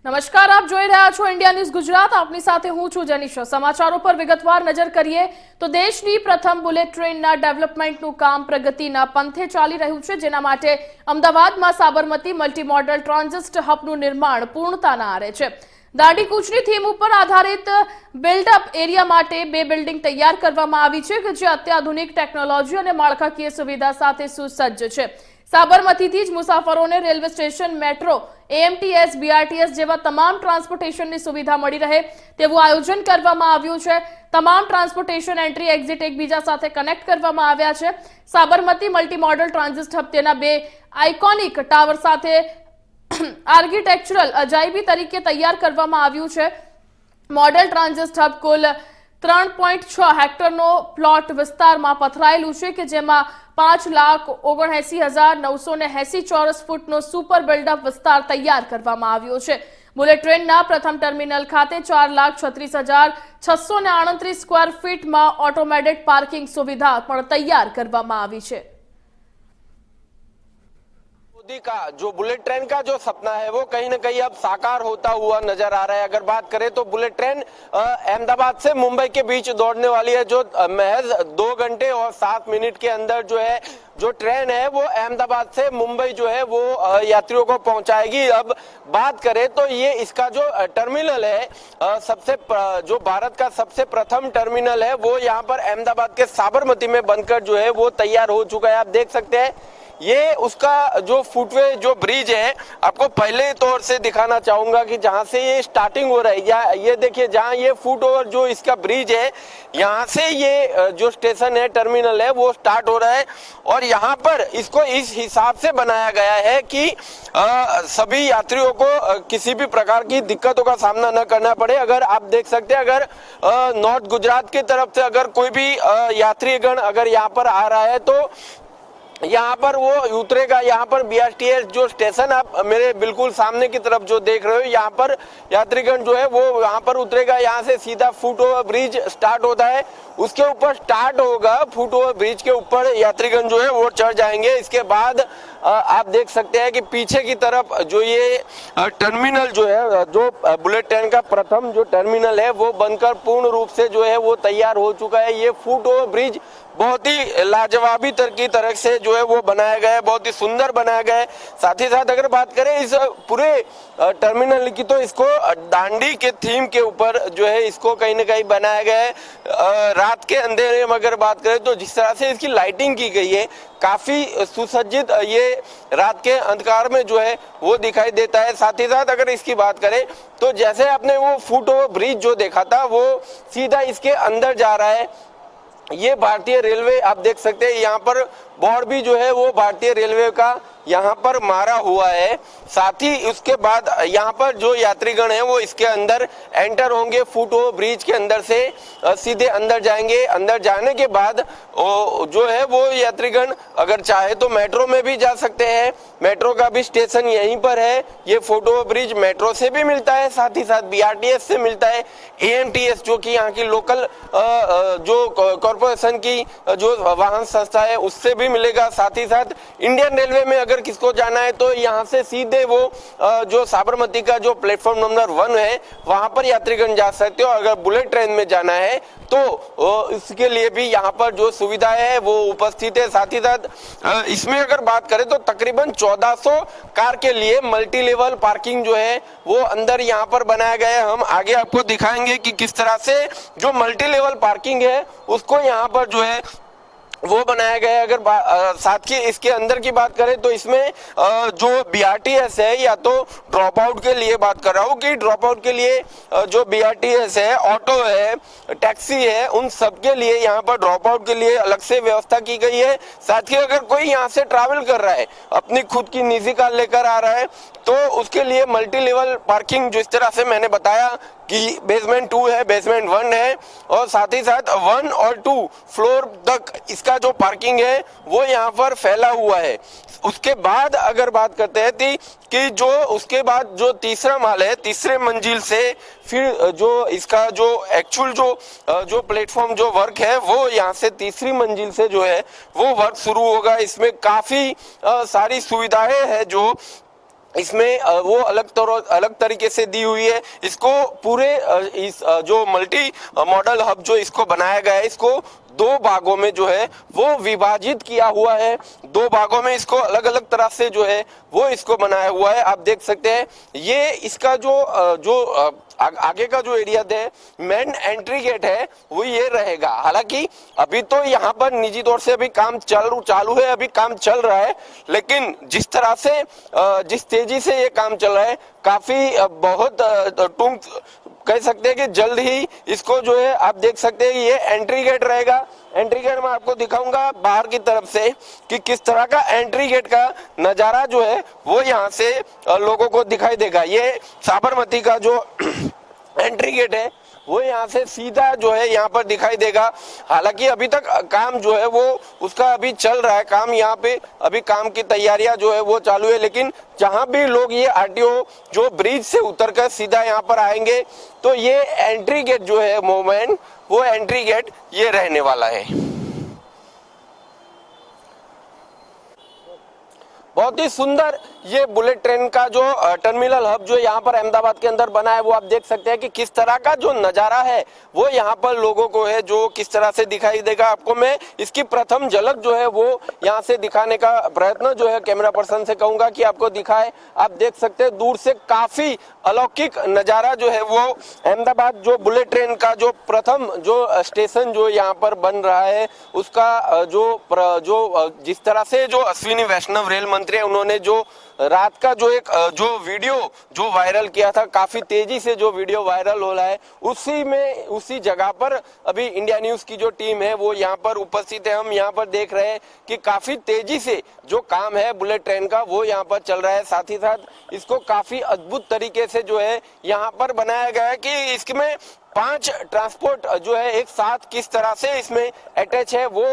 નમસ્કાર, આપ જોઈ રહ્યા છો ઇન્ડિયા ન્યૂઝ ગુજરાત। આપની સાથે હું છું જેનિશા। સમાચારો પર વિગતવાર નજર કરીએ તો દેશની પ્રથમ બુલેટ ટ્રેનના ડેવલપમેન્ટનું કામ પ્રગતિના પંથે ચાલી રહ્યું છે, જેના માટે અમદાવાદમાં સાબરમતી મલ્ટી મોડલ ટ્રાન્ઝિટ હબનું નિર્માણ પૂર્ણતાના આરે છે। દાંડીકૂચની થીમ ઉપર આધારિત બિલ્ડઅપ એરિયા માટે બે બિલ્ડિંગ તૈયાર કરવામાં આવી છે કે જે અત્યાધુનિક ટેકનોલોજી અને માળખાકીય સુવિધા સાથે સુસજ્જ છે। સાબરમતીથી જ મુસાફરોને railway station, metro, AMTS, BRTS જેવા તમામ ટ્રાન્સપોર્ટેશનની સુવિધા મળી રહે તેવું આયોજન કરવામાં આવ્યું છે। તમામ ટ્રાન્સપોર્ટેશન એન્ટ્રી એક્ઝિટ એકબીજા સાથે કનેક્ટ કરવામાં આવ્યા છે। Sabarmati multi modal transit hub તેના બે આઇકોનિક ટાવર સાથે આર્કિટેક્ચરલ અજાયબી તરીકે તૈયાર કરવામાં આવ્યું છે। મોડલ ટ્રાન્ઝિટ હબ કુલ 3.6 હેક્ટરનો પ્લોટ વિસ્તારમાં પથરાયેલું છે કે જેમાં 5,79,980 ચોરસ ફૂટનો સુપર બિલ્ડઅપ વિસ્તાર તૈયાર કરવામાં આવ્યો છે। બુલેટ ટ્રેનના પ્રથમ ટર્મિનલ ખાતે 4,36,629 સ્ક્વેર ફીટમાં ઓટોમેટેડ પાર્કિંગ સુવિધા પણ તૈયાર કરવામાં આવી છે। मोदी का जो बुलेट ट्रेन का जो सपना है वो कहीं ना कहीं अब साकार होता हुआ नजर आ रहा है। अगर बात करें तो बुलेट ट्रेन अहमदाबाद से मुंबई के बीच दौड़ने वाली है, जो महज 2 घंटे और 7 मिनट के अंदर जो है जो ट्रेन है वो अहमदाबाद से मुंबई जो है वो यात्रियों को पहुंचाएगी। अब बात करें तो ये इसका जो टर्मिनल है, सबसे जो भारत का सबसे प्रथम टर्मिनल है वो यहाँ पर अहमदाबाद के साबरमती में बनकर जो है वो तैयार हो चुका है। आप देख सकते हैं ये उसका जो फुटवे जो ब्रिज है, आपको पहले तौर से दिखाना चाहूंगा कि जहां से ये स्टार्टिंग हो रही है, ये देखिए जहां ये फुट ओवर जो इसका ब्रिज है, यहां से ये जो स्टेशन है, टर्मिनल है, वो स्टार्ट हो रहा है। और यहां पर इसको इस हिसाब से बनाया गया है कि सभी यात्रियों को किसी भी प्रकार की दिक्कतों का सामना न करना पड़े। अगर आप देख सकते हैं, अगर नॉर्थ गुजरात की तरफ से अगर कोई भी यात्रीगण अगर यहाँ पर आ रहा है तो यहाँ पर वो उतरेगा। यहाँ पर बीआरटीएस जो स्टेशन आप मेरे बिल्कुल सामने की तरफ जो देख रहे हो, यहाँ पर यात्रीगण जो है वो यहाँ पर उतरेगा। यहाँ से सीधा फुट ओवर ब्रिज स्टार्ट होता है, उसके ऊपर स्टार्ट होगा, फुट ओवर ब्रिज के ऊपर यात्रीगण जो है वो चढ़ जाएंगे। इसके बाद आप देख सकते हैं कि पीछे की तरफ जो ये टर्मिनल जो है, जो बुलेट ट्रेन का प्रथम जो टर्मिनल है वो बनकर पूर्ण रूप से जो है वो तैयार हो चुका है। ये फुट ओवर ब्रिज बहुत ही लाजवाबी तरह से जो है वो बनाया गया है, बहुत ही सुंदर बनाया गया है। साथ ही साथ अगर बात करें इस पूरे टर्मिनल की, तो इसको दांडी के थीम के ऊपर जो है इसको कहीं ना कहीं बनाया गया है। रात के अंधेरे में अगर बात करें तो जिस तरह से इसकी लाइटिंग की गई है, काफी सुसज्जित ये रात के अंधकार में जो है वो दिखाई देता है। साथ ही साथ अगर इसकी बात करें तो जैसे आपने वो फुट ओवर ब्रिज जो देखा था वो सीधा इसके अंदर जा रहा है। ये भारतीय रेलवे आप देख सकते हैं, यहाँ पर बोर्ड भी जो है वो भारतीय रेलवे का यहाँ पर मारा हुआ है। साथ ही उसके बाद यहाँ पर जो यात्रीगण हैं वो इसके अंदर एंटर होंगे, फुट ओवर ब्रिज के अंदर से सीधे अंदर जाएंगे। अंदर जाने के बाद जो है वो यात्रीगण अगर चाहे तो मेट्रो में भी जा सकते हैं, मेट्रो का भी स्टेशन यहीं पर है। ये फुट ओवर ब्रिज मेट्रो से भी मिलता है, साथ ही साथ बीआरटीएस से मिलता है, एएमटीएस जो कि यहाँ की लोकल जो कॉर्पोरेशन की जो वाहन संस्था है उससे भी मिलेगा। साथ ही साथ इंडियन रेलवे में अगर किसको जाना है तो यहाँ से सीधे वो जो साबरमती का जो प्लेटफॉर्म नंबर 1 है वहां पर यात्रीगण जा सकते हो। अगर बुलेट ट्रेन में जाना है तो इसके लिए भी यहाँ पर जो सुविधाएं है वो उपस्थित है। साथ ही साथ इसमें अगर बात करें तो तकरीबन 1400 कार के लिए मल्टी लेवल पार्किंग जो है वो अंदर यहाँ पर बनाया गया है। हम आगे आपको दिखाएंगे कि किस तरह से जो मल्टी लेवल पार्किंग है उसको यहाँ पर जो है वो बनाया गया है। अगर साथ की इसके अंदर की बात करें तो इसमें जो बीआरटीएस है, या तो ड्रॉप आउट के लिए बात कर रहा हूँ कि ड्रॉप आउट के लिए जो बीआरटीएस है, ऑटो है, टैक्सी है, उन सब के लिए यहाँ पर ड्रॉप आउट के लिए अलग से व्यवस्था की गई है। साथ ही अगर कोई यहाँ से ट्रैवल कर रहा है, अपनी खुद की निजी कार लेकर आ रहा है, तो उसके लिए मल्टी लेवल पार्किंग जिस तरह से मैंने बताया कि बेसमेंट 2 है, बेसमेंट 1 है, और साथ ही साथ 1 और 2 फ्लोर तक इसका जो पार्किंग है वो यहाँ पर फैला हुआ है। उसके बाद अगर बात करते हैं कि जो उसके बाद जो तीसरा माल है, तीसरे मंजिल से फिर जो इसका जो एक्चुअल जो प्लेटफॉर्म जो वर्क है वो यहाँ से तीसरी मंजिल से जो है वो वर्क शुरू होगा। इसमें काफी सारी सुविधाएं हैं जो इसमें वो अलग तरीके से दी हुई है। इसको पूरे इस जो मल्टी मॉडल हब जो इसको बनाया गया है, इसको दो भागों में जो है वो विभाजित किया हुआ है। दो भागों में इसको अलग अलग तरह से जो है वो इसको बनाया हुआ है। आप देख सकते हैं ये इसका जो आगे का जो एरिया है, मेन एंट्री गेट है, वो ये रहेगा। हालांकि अभी तो यहाँ पर निजी तौर से अभी काम चालू है, अभी काम चल रहा है, लेकिन जिस तरह से जिस तेजी से ये काम चल रहा है, काफी बहुत कह सकते हैं कि जल्द ही इसको जो है आप देख सकते हैं ये एंट्री गेट रहेगा। एंट्री गेट में आपको दिखाऊंगा बाहर की तरफ से कि किस तरह का एंट्री गेट का नजारा जो है वो यहाँ से लोगों को दिखाई देगा। ये साबरमती का जो एंट्री गेट है वो यहाँ से सीधा जो है यहाँ पर दिखाई देगा। हालांकि अभी तक काम जो है वो उसका अभी चल रहा है काम, यहाँ पे अभी काम की तैयारियां जो है वो चालू है। लेकिन जहां भी लोग ये आरटीओ जो ब्रिज से उतरकर सीधा यहाँ पर आएंगे तो ये एंट्री गेट जो है मोमेंट वो एंट्री गेट ये रहने वाला है। बहुत ही सुंदर ये बुलेट ट्रेन का जो टर्मिनल हब जो यहाँ पर अहमदाबाद के अंदर बना है, वो आप देख सकते हैं कि किस तरह का जो नजारा है वो यहाँ पर लोगों को है जो किस तरह से दिखाई देगा। आपको मैं इसकी प्रथम झलक जो है वो यहाँ से दिखाने का प्रयत्न जो है कैमरा पर्सन से कहूंगा कि आपको दिखाए। आप देख सकते हैं दूर से काफी अलौकिक नजारा जो है वो अहमदाबाद जो बुलेट ट्रेन का जो प्रथम जो स्टेशन जो यहाँ पर बन रहा है उसका जो जिस तरह से जो अश्विनी वैष्णव रेल मंत्री है उन्होंने जो रात का जो एक जो वीडियो जो वायरल किया था, काफी तेजी से जो वीडियो वायरल हो रहा है, उसी जगह पर अभी इंडिया न्यूज की जो टीम है वो यहाँ पर उपस्थित है। हम यहाँ पर देख रहे हैं कि काफी तेजी से जो काम है बुलेट ट्रेन का वो यहाँ पर चल रहा है। साथ ही साथ इसको काफी अद्भुत तरीके से जो है यहाँ पर बनाया गया है कि इसमें 5 ट्रांसपोर्ट जो है एक साथ किस तरह से इसमें अटैच है वो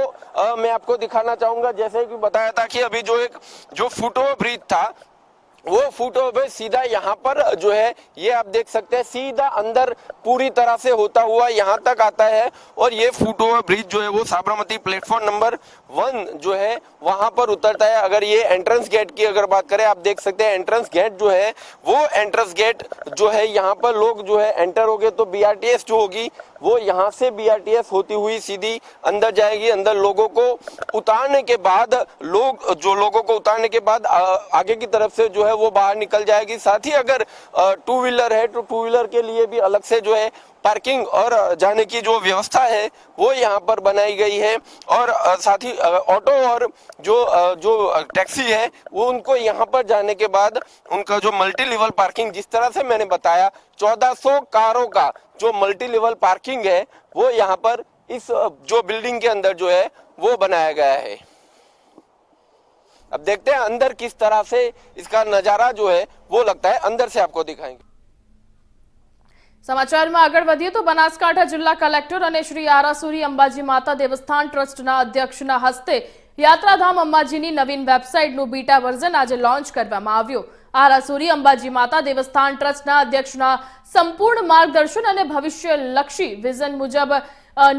मैं आपको दिखाना चाहूंगा। जैसे कि बताया था कि अभी जो फुटओवर ब्रिज था वो फुटओवर सीधा यहाँ पर जो है ये आप देख सकते हैं सीधा अंदर पूरी तरह से होता हुआ यहाँ तक आता है। और ये फुटओवर ब्रिज जो है वो साबरमती प्लेटफॉर्म नंबर 1 जो है वहां पर उतरता है। अगर ये एंट्रेंस गेट की अगर बात करें, आप देख सकते हैं एंट्रेंस गेट जो है वो एंट्रेंस गेट जो है यहाँ पर लोग जो है एंटर हो गए तो बीआरटीएस जो होगी वो यहाँ से बीआरटीएस होती हुई सीधी अंदर जाएगी। अंदर लोगों को उतारने के बाद लोगों को उतारने के बाद आगे की तरफ से जो है वो बाहर निकल जाएगी। साथ ही अगर टू व्हीलर है तो टू व्हीलर के लिए भी अलग से जो है पार्किंग और जाने की जो व्यवस्था है वो यहाँ पर बनाई गई है। और साथ ही ऑटो और जो टैक्सी है वो उनको यहाँ पर जाने के बाद उनका जो मल्टी लेवल पार्किंग, जिस तरह से मैंने बताया 1400 कारों का जो मल्टी लेवल पार्किंग है वो यहाँ पर इस जो बिल्डिंग के अंदर जो है वो बनाया गया है। अब देखते हैं अंदर किस तरह से इसका नजारा जो है वो लगता है, अंदर से आपको दिखाएंगे। સમાચારમાં આગળ વધીએ તો બનાસકાંઠા જિલ્લા કલેક્ટર અને શ્રી આરાસુરી અંબાજી માતા દેવસ્થાન ટ્રસ્ટના અધ્યક્ષના હસ્તે યાત્રાધામ અંબાજીની નવીન વેબસાઇટનું બીટા વર્ઝન આજે લોન્ચ કરવામાં આવ્યું। આરાસુરી અંબાજી માતા દેવસ્થાન ટ્રસ્ટના અધ્યક્ષના સંપૂર્ણ માર્ગદર્શન અને ભવિષ્યલક્ષી વિઝન મુજબ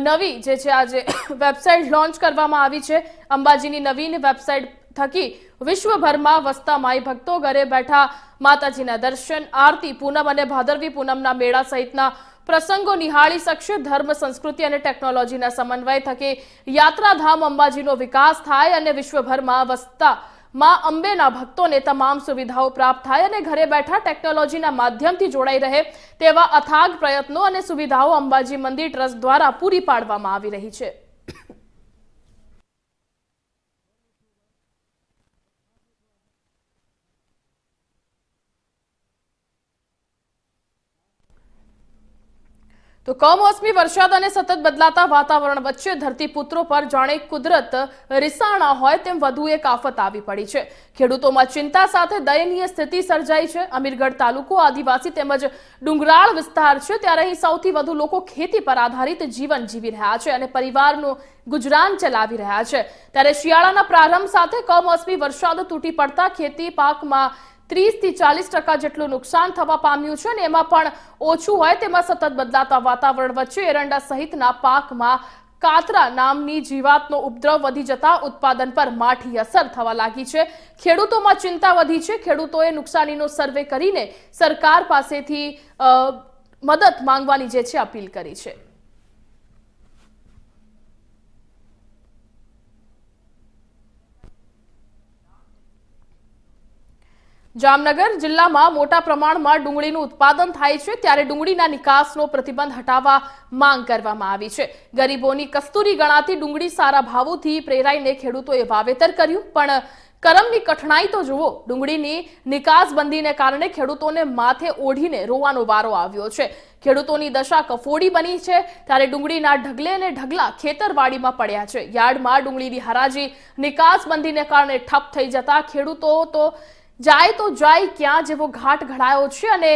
નવી જે છે આજે વેબસાઇટ લોન્ચ કરવામાં આવી છે। અંબાજીની નવીન વેબસાઇટ થકી વિશ્વભરમાં વસતા માઈ ભક્તો ઘરે બેઠા માતાજીના દર્શન, આરતી, પૂનમ અને ભાદરવી પૂનમના મેળા સહિતના પ્રસંગો નિહાળી શકશે। ધર્મ, સંસ્કૃતિ અને ટેકનોલોજીના સમન્વય થકી યાત્રાધામ અંબાજીનો વિકાસ થાય અને વિશ્વભરમાં વસતા માં અંબેના ભક્તોને તમામ સુવિધાઓ પ્રાપ્ત થાય અને ઘરે બેઠા ટેકનોલોજીના માધ્યમથી જોડાઈ રહે તેવા અથાગ પ્રયત્નો અને સુવિધાઓ અંબાજી મંદિર ટ્રસ્ટ દ્વારા પૂરી પાડવામાં આવી રહી છે। तो कमोसमी वरसाद અને સતત બદલાતા વાતાવરણ વચ્ચે ધરતીપુત્રો પર જાણે કુદરત રિસાણા હોય તેમ વધુ એક આફત આવી પડી છે। ખેડૂતોમાં ચિંતા સાથે દયનીય સ્થિતિ સર્જાઈ છે। અમીરગઢ તાલુકો આદિવાસી તેમજ ડુંગરાળ વિસ્તાર છે, ત્યારે અહીં સૌથી વધુ લોકો ખેતી પર આધારિત જીવન જીવી રહ્યા છે અને પરિવારનું ગુજરાન ચલાવી રહ્યા છે। ત્યારે શિયાળાના પ્રારંભ સાથે કમોસમી વરસાદ તૂટી પડતા ખેતી પાકમાં 30 થી 40% જેટલું નુકસાન થવા પામ્યું છે અને એમાં પણ ઓછું હોય તેમાં સતત બદલાતા વાતાવરણ વચ્ચે એરંડા સહિતના પાકમાં કાતરા નામની જીવાતનો ઉપદ્રવ વધી જતા ઉત્પાદન પર માઠી અસર થવા લાગી છે। ખેડૂતોમાં ચિંતા વધી છે। ખેડૂતોએ નુકસાનીનો સર્વે કરીને સરકાર પાસેથી મદદ માંગવાની જે છે અપીલ કરી છે। જામનગર જિલ્લામાં મોટા પ્રમાણમાં ડુંગળીનું ઉત્પાદન થાય છે, ત્યારે ડુંગળીના નિકાસનો પ્રતિબંધ હટાવવા માંગ કરવામાં આવી છે। ગરીબોની કસ્તુરી ગણાતી ડુંગળી સારા ભાવોથી પ્રેરાઈને ખેડૂતોએ વાવેતર કર્યું, પણ કરમની કઠણાઈ તો જુઓ। ડુંગળીની નિકાસબંધીને કારણે ખેડૂતોને માથે ઓઢીને રોવાનો વારો આવ્યો છે। ખેડૂતોની દશા કફોડી બની છે, ત્યારે ડુંગળીના ઢગલે ને ઢગલા ખેતરવાડીમાં પડ્યા છે। યાર્ડમાં ડુંગળીની હરાજી નિકાસબંધીને કારણે ઠપ થઈ જતા ખેડૂતો તો જાય ક્યાં જેવો ઘાટ ઘડાયો છે। અને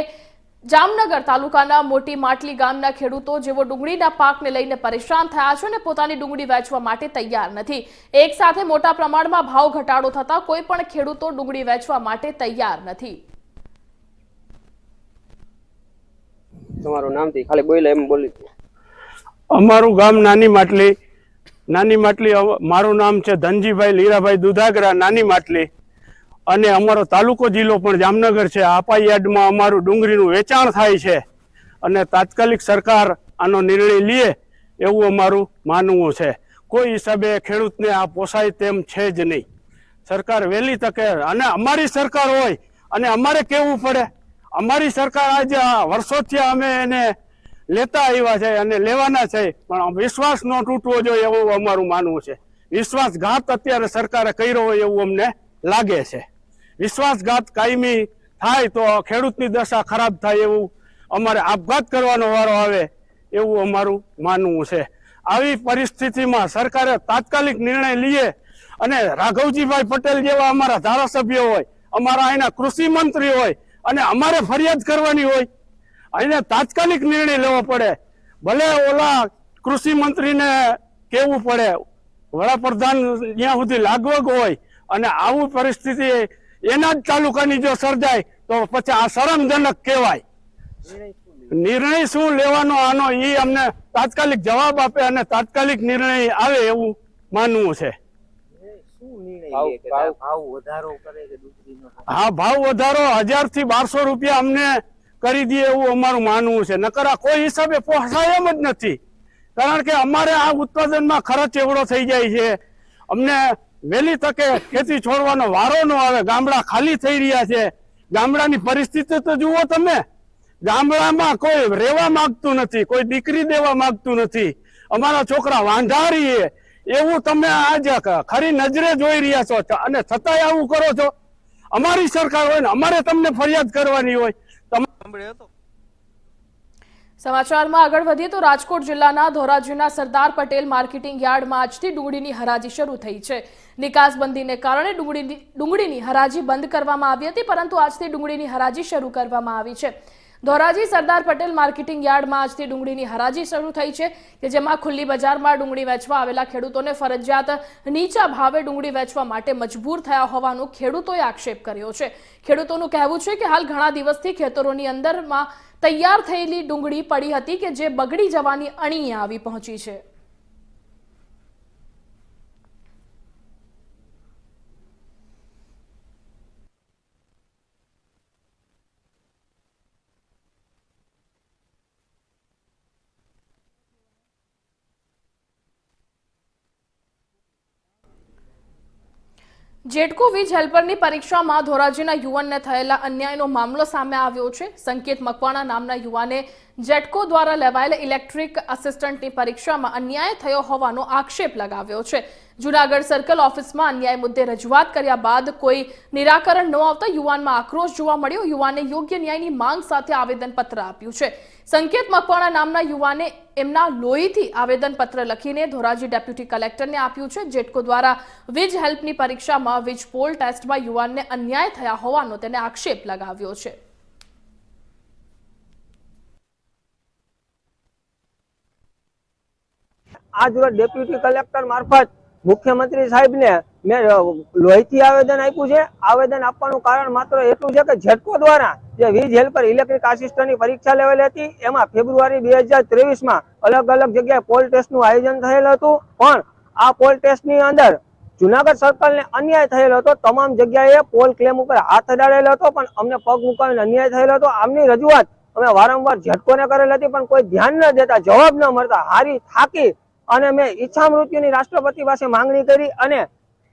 જામનગર તાલુકાના મોટી માટલી ગામના ખેડૂતો જેવો ડુંગળીના પાકને લઈને પરેશાન થયા છે અને પોતાની ડુંગળી વેચવા માટે તૈયાર નથી। એક સાથે મોટા પ્રમાણમાં ભાવ ઘટાડો થતા કોઈ પણ ખેડૂતો ડુંગળી વેચવા માટે તૈયાર નથી। તમારું નામ થી ખાલી બોલે એમ બોલી। અમારું ગામ નાની માટલી મારું નામ છે ધનજીભાઈ લીરાભાઈ દુધાગરા નાની માટલી, અને અમારો તાલુકો જિલ્લો પણ જામનગર છે। આપા યાર્ડમાં અમારું ડુંગળીનું વેચાણ થાય છે, અને તાત્કાલિક સરકાર આનો નિર્ણય લે એવું અમારું માનવું છે। કોઈ હિસાબે ખેડૂતને આ પોસાય તેમ છે જ નહીં। સરકાર વહેલી તકે, અને અમારી સરકાર હોય અને અમારે કહેવું પડે। અમારી સરકાર આજે વર્ષોથી અમે એને લેતા આવ્યા છે અને લેવાના છે, પણ વિશ્વાસ ન તૂટવો જોઈએ એવું અમારું માનવું છે। વિશ્વાસઘાત અત્યારે સરકારે કર્યો હોય એવું અમને લાગે છે। વિશ્વાસઘાત કાયમી થાય તો ખેડૂતની દશા ખરાબ થાય એવું અમારે આપઘાત કરવાનો વારો આવે એવું અમારું માનવું છે। આવી પરિસ્થિતિમાં સરકારે તાત્કાલિક નિર્ણય લીએ, અને રાઘવજીભાઈ પટેલ જેવા અમારા ધારાસભ્ય હોય, અમારા અહીંના કૃષિ મંત્રી હોય, અને અમારે ફરિયાદ કરવાની હોય, એને તાત્કાલિક નિર્ણય લેવો પડે। ભલે ઓલા કૃષિ મંત્રીને કહેવું પડે, વડાપ્રધાન જ્યાં સુધી લાગવગ હોય, અને આવું પરિસ્થિતિ એના જ તાલુકાની જો સર્જાય તો પછી આ શરમજનક કહેવાય। નિર્ણય શું લેવાનો આનો એ અમને તાત્કાલિક જવાબ આપે અને તાત્કાલિક નિર્ણય આવે એવું માનવું છે। હા, ભાવ વધારો 1000 થી 1200 રૂપિયા અમને કરી દે એવું અમારું માનવું છે। નકર આ કોઈ હિસાબે પોસાય એમ જ નથી, કારણ કે અમારે આ ઉત્પાદનમાં ખર્ચ એવડો થઈ જાય છે। અમને વહેલી તકે ખેતી છોડવાનો વારો ન આવે। ગામડા ખાલી થઈ રહ્યા છે। ગામડાની પરિસ્થિતિ તો જુઓ તમે। ગામડામાં કોઈ રહેવા માંગતું નથી, કોઈ દીકરી દેવા માંગતું નથી। અમારા છોકરા વાંઢારીએ એવું તમે આજે ખરી નજરે જોઈ રહ્યા છો, અને છતાંય આવું કરો છો। અમારી સરકાર હોય ને અમારે તમને ફરિયાદ કરવાની હોય। સમાચારમાં આગળ વધીએ તો રાજકોટ જિલ્લાના ધોરાજીના સરદાર પટેલ માર્કેટિંગ યાર્ડમાં આજથી ડુંગળીની હરાજી શરૂ થઈ છે। નિકાસબંધીને કારણે ડુંગળીની હરાજી બંધ કરવામાં આવી હતી, પરંતુ આજથી ડુંગળીની હરાજી શરૂ કરવામાં આવી છે। ધોરાજી સરદાર પટેલ માર્કેટિંગ યાર્ડમાં આજથી ડુંગળીની હરાજી શરૂ થઈ છે, કે જેમાં ખુલ્લી બજારમાં ડુંગળી વેચવા આવેલા ખેડૂતોને ફરજિયાત નીચા ભાવે ડુંગળી વેચવા માટે મજબૂર થયા હોવાનો ખેડૂતોએ આક્ષેપ કર્યો છે। ખેડૂતોનું કહેવું છે કે હાલ ઘણા દિવસથી ખેતરોની અંદરમાં તૈયાર થયેલી ડુંગળી પડી હતી, કે જે બગડી જવાની અણીએ આવી પહોંચી છે। જેટકો વીજ હેલ્પરની પરીક્ષામાં ધોરાજીના યુવાનને થયેલા અન્યાયનો મામલો સામે આવ્યો છે। સંકેત મકવાણા નામના યુવાને જેટકો દ્વારા લેવાયેલ ઇલેક્ટ્રિક આસિસ્ટન્ટની પરીક્ષામાં અન્યાય થયો હોવાનો આક્ષેપ લગાવ્યો છે। જૂનાગઢ સર્કલ ઓફિસમાં અન્યાય મુદ્દે રજૂઆત કર્યા બાદ કોઈ નિરાકરણ ન આવતા યુવાનમાં આક્રોશ જોવા મળ્યો। યુવાને યોગ્ય ન્યાયની માંગ સાથે આવેદનપત્ર આપ્યું છે। સંકેત મકવાણા નામના યુવાને એમના લોહીથી આવેદનપત્ર લખીને ધોરાજી ડેપ્યુટી કલેક્ટરને આપ્યું છે। જેટકો દ્વારા વીજ હેલ્પની પરીક્ષામાં વીજ પોલ ટેસ્ટમાં યુવાનને અન્યાય થયા હોવાનો તેને આક્ષેપ લગાવ્યો છે। આજ રોજ ડેપ્યુટી કલેક્ટર મારફત મુખ્યમંત્રી સાહેબને મેં લોહીથી આવેદન આપ્યું છે. આવેદન આપવાનું કારણ માત્ર એટલું છે કે જેટકો દ્વારા જે વીજ હેલ્પર ઇલેક્ટ્રિક આસિસ્ટન્ટની પરીક્ષા લેવાયેલી હતી એમાં ફેબ્રુઆરી 2023માં અલગ અલગ જગ્યાએ પોલ ટેસ્ટનું આયોજન થયેલ હતું, પણ આ પોલ ટેસ્ટની અંદર જુનાગઢ સર્કલને અન્યાય થયેલો હતો. તમામ જગ્યાએ પોલ ક્લેમ ઉપર હાથ અડાડેલો હતો, પણ અમને પગ મુકાવીને અન્યાય થયેલો હતો. આમની રજૂઆત અમે વારંવાર જેટકોને કરેલ હતી, પણ કોઈ ધ્યાન ન દેતા, જવાબ ન મળતા હારી થાકી અને મેં ઈચ્છા મૃત્યુની રાષ્ટ્રપતિ પાસે માંગણી કરી અને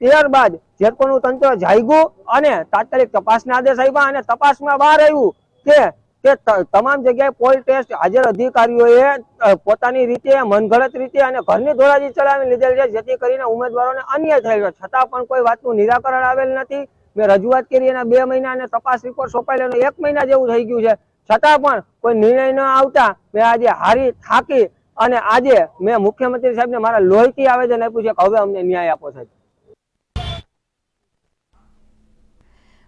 ત્યારબાદ જેટકોનું તંત્ર જાગ્યું અને તાત્કાલિક તપાસના આદેશ આપ્યા અને તપાસમાં બહાર આવ્યું કે તમામ જગ્યાએ પોલ ટેસ્ટ હાજર અધિકારીઓએ પોતાની રીતે મનગઢત રીતે અને ઘરની ધોરાજી ચલાવી લીધેલ છે, જેથી કરીને ઉમેદવારોને અન્યાય થયેલ છે. છતાં પણ કોઈ વાતનું નિરાકરણ આવેલ નથી. મેં રજૂઆત કરી એના 2 મહિના અને તપાસ રિપોર્ટ સોંપાયેલો 1 મહિના જેવું થઈ ગયું છે, છતાં પણ કોઈ નિર્ણય ન આવતા મેં આજે હારી થાકી અને આજે મેં મુખ્યમંત્રી સાહેબને મારા લોહીથી આવેદન આપ્યું છે કે હવે અમને ન્યાય આપો સાહેબ.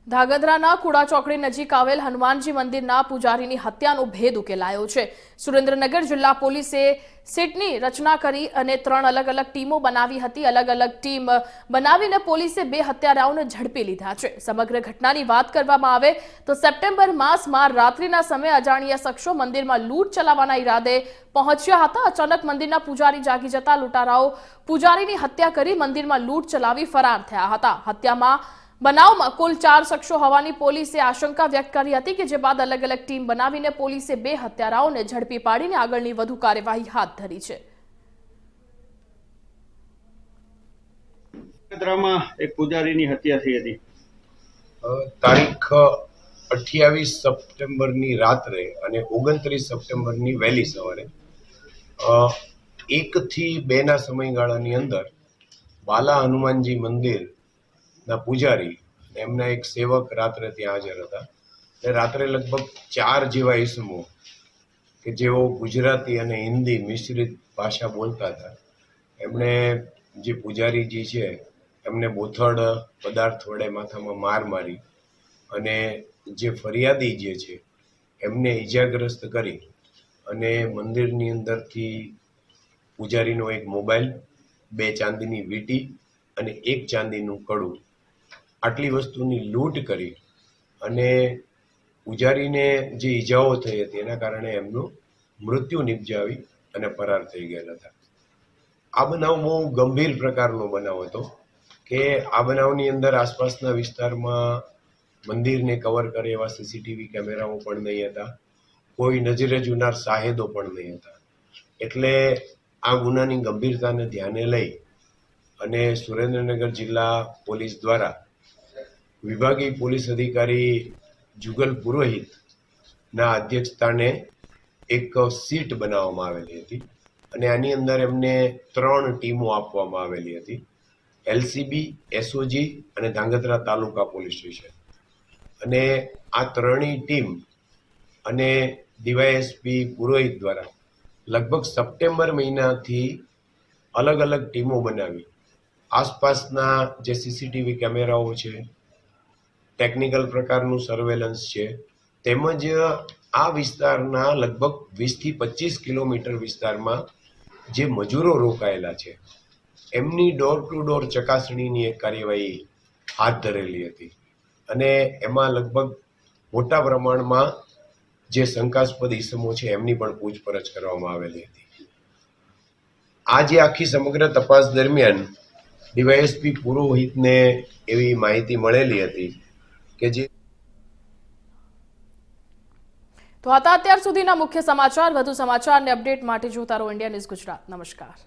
ધાંગધ્રાના કુડા ચોકડી નજીક આવેલ હનુમાનજી મંદિરના પૂજારીની હત્યાનો ભેદ ઉકેલાયો છે. સુરેન્દ્રનગર જિલ્લા પોલીસે સીટની રચના કરી અને 3 અલગ અલગ ટીમો બનાવી હતી. અલગ અલગ ટીમ બનાવીને પોલીસે 2 હત્યારાઓને ઝડપી લીધા છે. સમગ્ર ઘટનાની વાત કરવામાં આવે તો સપ્ટેમ્બર માસમાં રાત્રિના સમયે અજાણ્યા શખ્સો મંદિરમાં લૂંટ ચલાવવાના ઈરાદે પહોંચ્યા હતા. અચાનક મંદિરના પૂજારી જાગી જતા લૂંટારાઓ પૂજારીની હત્યા કરી મંદિરમાં લૂંટ ચલાવી ફરાર થયા હતા. બનાવમાં કુલ 4 શખ્સો હોવાની પોલીસે આશંકા વ્યક્ત કરી હતી, કે જે બાદ અલગ અલગ ટીમ બનાવીને પોલીસે 2 હત્યારાઓને ઝડપી પાડીને આગળની વધુ કાર્યવાહી હાથ ધરી છે. ધાંગધ્રામાં એક પૂજારીની હત્યા થઈ હતી. તારીખ 28 સપ્ટેમ્બરની રાત્રે અને 29 સપ્ટેમ્બરની વહેલી સવારે 1 થી 2 ના સમયગાળાની અંદર બાલા હનુમાનજી મંદિર ના પૂજારી અને એમના એક સેવક રાત્રે ત્યાં હાજર હતા. રાત્રે લગભગ 4 જેવા ઈસમો કે જેઓ ગુજરાતી અને હિન્દી મિશ્રિત ભાષા બોલતા હતા, એમણે જે પૂજારીજી છે એમને બોથડ પદાર્થ વડે માથામાં માર મારી અને જે ફરિયાદી જે છે એમને ઈજાગ્રસ્ત કરી અને મંદિરની અંદરથી પૂજારીનો એક મોબાઈલ, 2 ચાંદીની વીંટી અને 1 ચાંદીનું કડું, આટલી વસ્તુની લૂંટ કરી અને પૂજારીને જે ઈજાઓ થઈ હતી એના કારણે એમનું મૃત્યુ નિપજાવી અને ફરાર થઈ ગયેલા હતા. આ બનાવ બહુ ગંભીર પ્રકારનો બનાવ હતો કે આ બનાવની અંદર આસપાસના વિસ્તારમાં મંદિરને કવર કરે એવા સીસીટીવી કેમેરાઓ પણ નહીં હતા, કોઈ નજરે જોનાર સાહેદો પણ નહીં હતા. એટલે આ ગુનાની ગંભીરતાને ધ્યાને લઈ અને સુરેન્દ્રનગર જિલ્લા પોલીસ દ્વારા વિભાગીય પોલીસ અધિકારી જુગલ પુરોહિતના અધ્યક્ષસ્થાને એક સીટ બનાવવામાં આવેલી હતી અને આની અંદર એમને 3 ટીમો આપવામાં આવેલી હતી, એલસીબી, એસઓજી અને ધાંગધ્રા તાલુકા પોલીસ સ્ટેશન. અને આ 3ની ટીમ અને ડીવાયએસપી પુરોહિત દ્વારા લગભગ સપ્ટેમ્બર મહિનાથી અલગ અલગ ટીમો બનાવી આસપાસના જે સીસીટીવી કેમેરાઓ છે, ટેકનિકલ પ્રકારનું સર્વેલન્સ છે, તેમજ આ વિસ્તારના લગભગ 20 થી 25 કિલોમીટર વિસ્તારમાં જે મજૂરો રોકાયેલા છે એમની ડોર ટુ ડોર ચકાસણીની એક કાર્યવાહી હાથ ધરેલી હતી અને એમાં લગભગ મોટા પ્રમાણમાં જે શંકાસ્પદ ઇસમો છે એમની પણ પૂછપરછ કરવામાં આવેલી હતી. આ જે આખી સમગ્ર તપાસ દરમિયાન ડીવાયએસપી પુરોહિતને એવી માહિતી મળેલી હતી કે જે તો હતા અત્યાર સુધીના મુખ્ય સમાચાર. વધુ સમાચાર અને અપડેટ માટે જોતા રહો ઇન્ડિયા ન્યૂઝ ગુજરાત. નમસ્કાર.